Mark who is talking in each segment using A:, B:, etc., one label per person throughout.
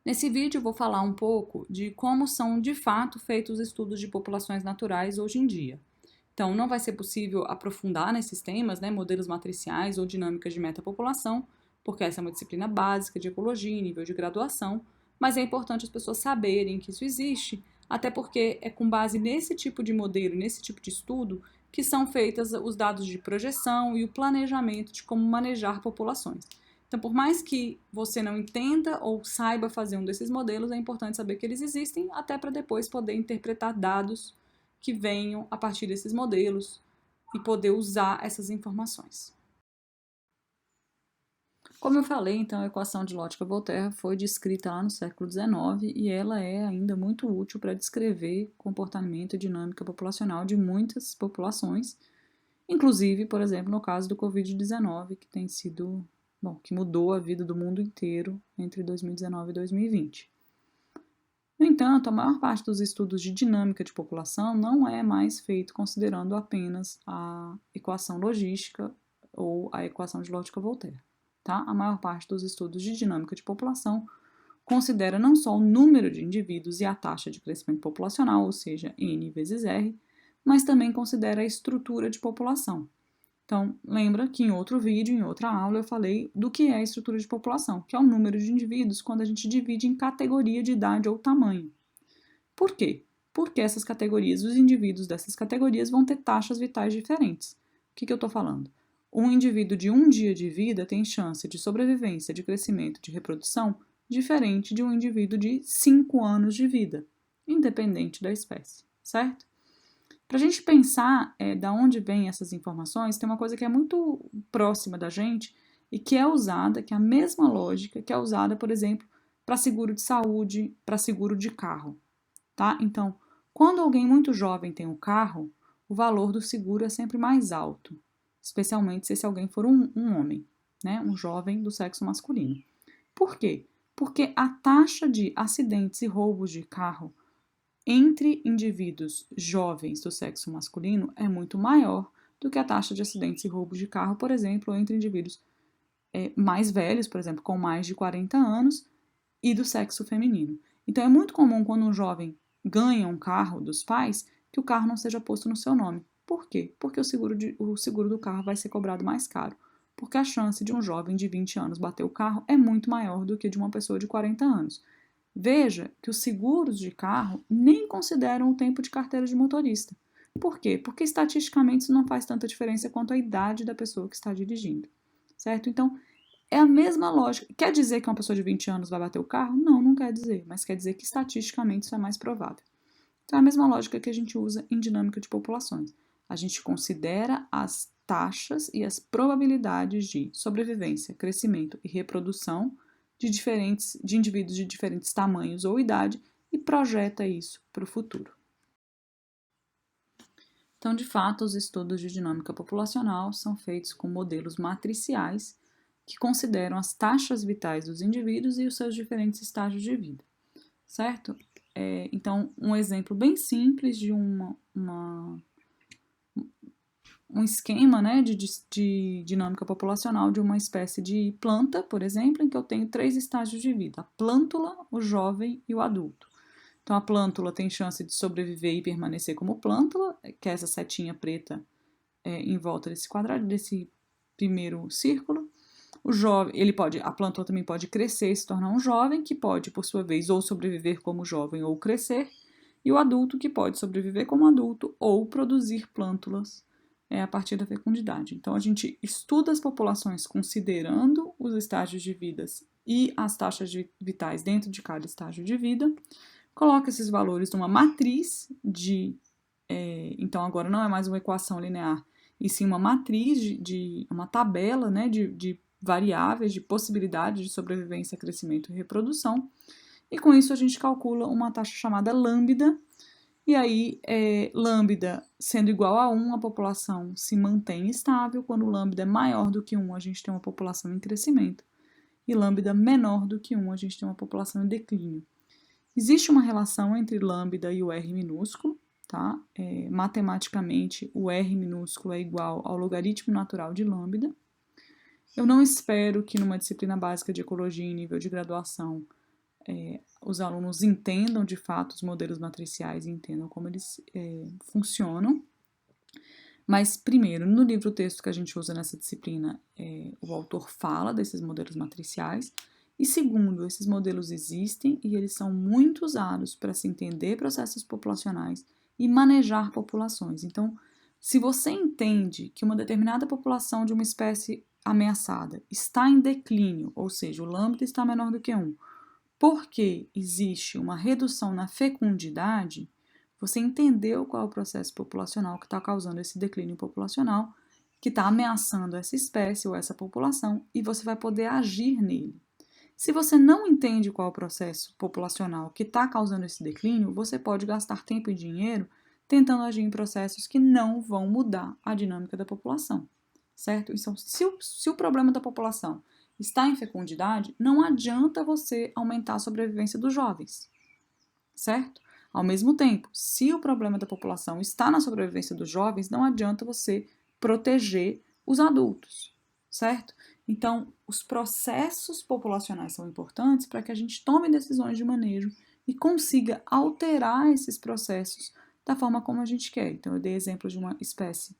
A: Nesse vídeo eu vou falar um pouco de como são de fato feitos os estudos de populações naturais hoje em dia. Então, não vai ser possível aprofundar nesses temas, né, modelos matriciais ou dinâmicas de metapopulação, porque essa é uma disciplina básica de ecologia em nível de graduação, mas é importante as pessoas saberem que isso existe, até porque é com base nesse tipo de modelo, nesse tipo de estudo, que são feitos os dados de projeção e o planejamento de como manejar populações. Então, por mais que você não entenda ou saiba fazer um desses modelos, é importante saber que eles existem, até para depois poder interpretar dados que venham a partir desses modelos e poder usar essas informações. Como eu falei, então, a equação de Lotka-Volterra foi descrita lá no século XIX e ela é ainda muito útil para descrever comportamento e dinâmica populacional de muitas populações, inclusive, por exemplo, no caso do Covid-19, que tem sido, que mudou a vida do mundo inteiro entre 2019 e 2020. No entanto, a maior parte dos estudos de dinâmica de população não é mais feito considerando apenas a equação logística ou a equação de Lotka-Volterra. Tá? A maior parte dos estudos de dinâmica de população considera não só o número de indivíduos e a taxa de crescimento populacional, ou seja, N vezes R, mas também considera a estrutura de população. Então, lembra que em outro vídeo, em outra aula, eu falei do que é a estrutura de população, que é o número de indivíduos quando a gente divide em categoria de idade ou tamanho. Por quê? Porque essas categorias, os indivíduos dessas categorias vão ter taxas vitais diferentes. O que eu estou falando? Um indivíduo de 1 dia de vida tem chance de sobrevivência, de crescimento, de reprodução diferente de um indivíduo de 5 anos de vida, independente da espécie, certo? Para a gente pensar da onde vêm essas informações, tem uma coisa que é muito próxima da gente e que é usada, que é a mesma lógica que é usada, por exemplo, para seguro de saúde, para seguro de carro, tá? Então, quando alguém muito jovem tem um carro, o valor do seguro é sempre mais alto, especialmente se esse alguém for um homem, né? Um jovem do sexo masculino. Por quê? Porque a taxa de acidentes e roubos de carro entre indivíduos jovens do sexo masculino é muito maior do que a taxa de acidentes e roubos de carro, por exemplo, entre indivíduos mais velhos, por exemplo, com mais de 40 anos, e do sexo feminino. Então é muito comum quando um jovem ganha um carro dos pais que o carro não seja posto no seu nome. Por quê? Porque o seguro do carro vai ser cobrado mais caro. Porque a chance de um jovem de 20 anos bater o carro é muito maior do que de uma pessoa de 40 anos. Veja que os seguros de carro nem consideram o tempo de carteira de motorista. Por quê? Porque estatisticamente isso não faz tanta diferença quanto a idade da pessoa que está dirigindo, certo? Então, é a mesma lógica. Quer dizer que uma pessoa de 20 anos vai bater o carro? Não, não quer dizer, mas quer dizer que estatisticamente isso é mais provável. Então, é a mesma lógica que a gente usa em dinâmica de populações. A gente considera as taxas e as probabilidades de sobrevivência, crescimento e reprodução de indivíduos de diferentes tamanhos ou idade e projeta isso para o futuro. Então, de fato, os estudos de dinâmica populacional são feitos com modelos matriciais que consideram as taxas vitais dos indivíduos e os seus diferentes estágios de vida, certo? Então, um exemplo bem simples de um esquema, né, de dinâmica populacional de uma espécie de planta, por exemplo, em que eu tenho 3 estágios de vida: a plântula, o jovem e o adulto. Então, a plântula tem chance de sobreviver e permanecer como plântula, que é essa setinha preta em volta desse quadrado, desse primeiro círculo. O jovem, a plântula também pode crescer e se tornar um jovem, que pode, por sua vez, ou sobreviver como jovem ou crescer, e o adulto, que pode sobreviver como adulto ou produzir plântulas a partir da fecundidade. Então, a gente estuda as populações considerando os estágios de vida e as taxas vitais dentro de cada estágio de vida, coloca esses valores numa matriz então agora não é mais uma equação linear, e sim uma matriz uma tabela, né, de variáveis, de possibilidades de sobrevivência, crescimento e reprodução, e com isso a gente calcula uma taxa chamada lambda. E aí, lambda sendo igual a 1, a população se mantém estável. Quando lambda é maior do que 1, a gente tem uma população em crescimento. E lambda menor do que 1, a gente tem uma população em declínio. Existe uma relação entre lambda e o R minúsculo, tá? Matematicamente, o R minúsculo é igual ao logaritmo natural de lambda. Eu não espero que numa disciplina básica de ecologia em nível de graduação os alunos entendam de fato os modelos matriciais e entendam como eles funcionam. Mas, primeiro, no livro-texto que a gente usa nessa disciplina, o autor fala desses modelos matriciais. E segundo, esses modelos existem e eles são muito usados para se entender processos populacionais e manejar populações. Então, se você entende que uma determinada população de uma espécie ameaçada está em declínio, ou seja, o lambda está menor do que 1, porque existe uma redução na fecundidade, você entendeu qual é o processo populacional que está causando esse declínio populacional, que está ameaçando essa espécie ou essa população, e você vai poder agir nele. Se você não entende qual é o processo populacional que está causando esse declínio, você pode gastar tempo e dinheiro tentando agir em processos que não vão mudar a dinâmica da população, certo? Então, se o problema da população está em fecundidade, não adianta você aumentar a sobrevivência dos jovens, certo? Ao mesmo tempo, se o problema da população está na sobrevivência dos jovens, não adianta você proteger os adultos, certo? Então, os processos populacionais são importantes para que a gente tome decisões de manejo e consiga alterar esses processos da forma como a gente quer. Então, eu dei exemplo de uma espécie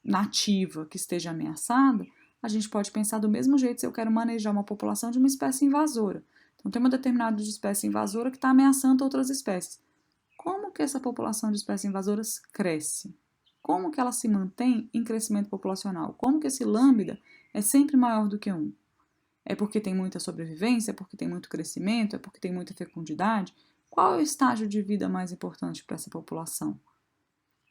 A: nativa que esteja ameaçada, a gente pode pensar do mesmo jeito se eu quero manejar uma população de uma espécie invasora. Então, tem uma determinada espécie invasora que está ameaçando outras espécies. Como que essa população de espécies invasoras cresce? Como que ela se mantém em crescimento populacional? Como que esse lambda é sempre maior do que 1? É porque tem muita sobrevivência? É porque tem muito crescimento? É porque tem muita fecundidade? Qual é o estágio de vida mais importante para essa população?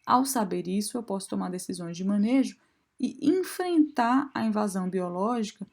A: Ao saber isso, eu posso tomar decisões de manejo e enfrentar a invasão biológica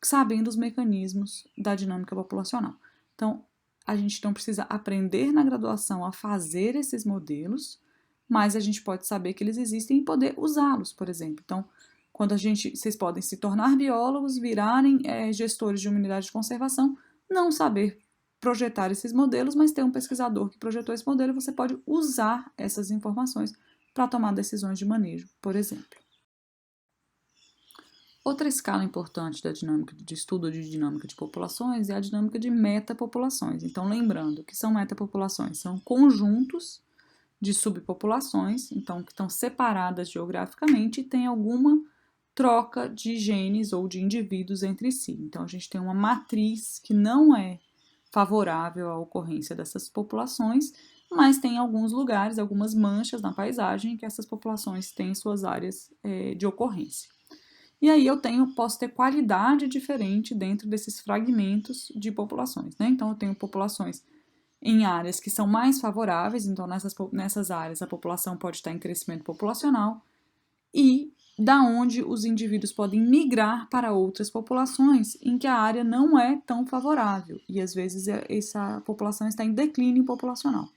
A: sabendo os mecanismos da dinâmica populacional. Então, a gente não precisa aprender na graduação a fazer esses modelos, mas a gente pode saber que eles existem e poder usá-los, por exemplo. Então, quando vocês podem se tornar biólogos, virarem gestores de uma unidade de conservação, não saber projetar esses modelos, mas ter um pesquisador que projetou esse modelo e você pode usar essas informações para tomar decisões de manejo, por exemplo. Outra escala importante da dinâmica de estudo de dinâmica de populações é a dinâmica de metapopulações. Então, lembrando que são metapopulações, são conjuntos de subpopulações, então que estão separadas geograficamente e tem alguma troca de genes ou de indivíduos entre si. Então, a gente tem uma matriz que não é favorável à ocorrência dessas populações, mas tem alguns lugares, algumas manchas na paisagem que essas populações têm suas áreas de ocorrência. E aí posso ter qualidade diferente dentro desses fragmentos de populações, né? Então, eu tenho populações em áreas que são mais favoráveis, então nessas áreas a população pode estar em crescimento populacional, e da onde os indivíduos podem migrar para outras populações em que a área não é tão favorável, e às vezes essa população está em declínio populacional.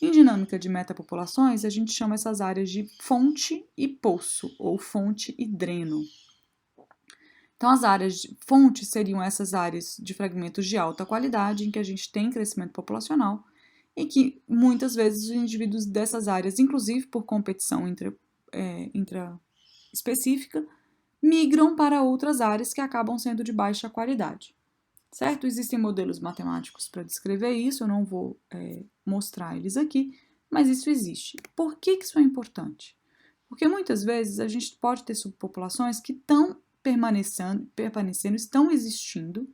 A: Em dinâmica de metapopulações, a gente chama essas áreas de fonte e poço, ou fonte e dreno. Então, as áreas de fonte seriam essas áreas de fragmentos de alta qualidade, em que a gente tem crescimento populacional, e que muitas vezes os indivíduos dessas áreas, inclusive por competição intraespecífica, migram para outras áreas que acabam sendo de baixa qualidade. Certo? Existem modelos matemáticos para descrever isso, eu não vou mostrar eles aqui, mas isso existe. Por que isso é importante? Porque muitas vezes a gente pode ter subpopulações que estão permanecendo, estão existindo,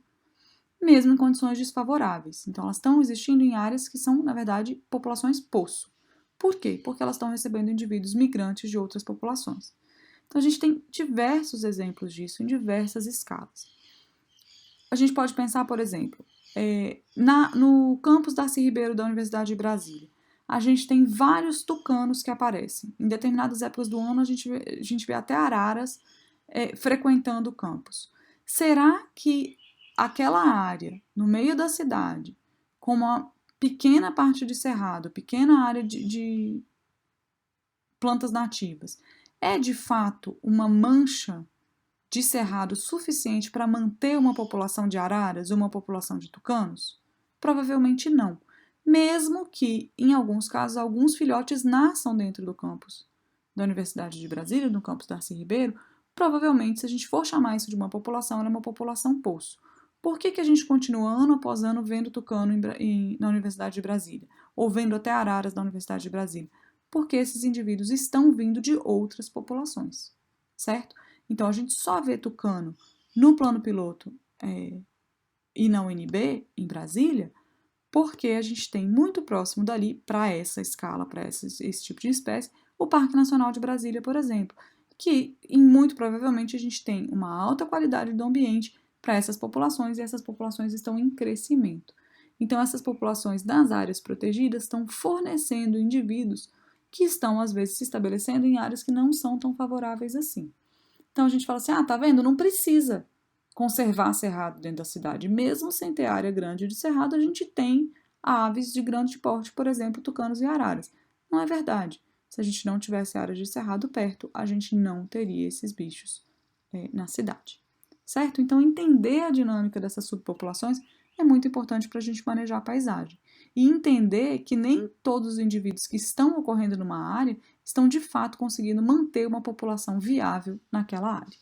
A: mesmo em condições desfavoráveis. Então, elas estão existindo em áreas que são, na verdade, populações poço. Por quê? Porque elas estão recebendo indivíduos migrantes de outras populações. Então, a gente tem diversos exemplos disso em diversas escalas. A gente pode pensar, por exemplo, no campus Darcy Ribeiro da Universidade de Brasília. A gente tem vários tucanos que aparecem. Em determinadas épocas do ano, a gente vê até araras frequentando o campus. Será que aquela área, no meio da cidade, com uma pequena parte de cerrado, pequena área de plantas nativas, é de fato uma mancha de cerrado suficiente para manter uma população de araras ou uma população de tucanos? Provavelmente não. Mesmo que, em alguns casos, alguns filhotes nasçam dentro do campus da Universidade de Brasília, no campus Darcy Ribeiro, provavelmente, se a gente for chamar isso de uma população, ela é uma população poço. Por que a gente continua ano após ano vendo tucano na Universidade de Brasília? Ou vendo até araras na Universidade de Brasília? Porque esses indivíduos estão vindo de outras populações, certo? Então, a gente só vê tucano no plano piloto e na UNB, em Brasília, porque a gente tem muito próximo dali, para essa escala, para esse tipo de espécie, o Parque Nacional de Brasília, por exemplo, que muito provavelmente a gente tem uma alta qualidade do ambiente para essas populações e essas populações estão em crescimento. Então, essas populações das áreas protegidas estão fornecendo indivíduos que estão, às vezes, se estabelecendo em áreas que não são tão favoráveis assim. Então, a gente fala assim, tá vendo? Não precisa conservar cerrado dentro da cidade. Mesmo sem ter área grande de cerrado, a gente tem aves de grande porte, por exemplo, tucanos e araras. Não é verdade. Se a gente não tivesse áreas de cerrado perto, a gente não teria esses bichos na cidade. Certo? Então, entender a dinâmica dessas subpopulações é muito importante para a gente manejar a paisagem. E entender que nem todos os indivíduos que estão ocorrendo numa área estão de fato conseguindo manter uma população viável naquela área.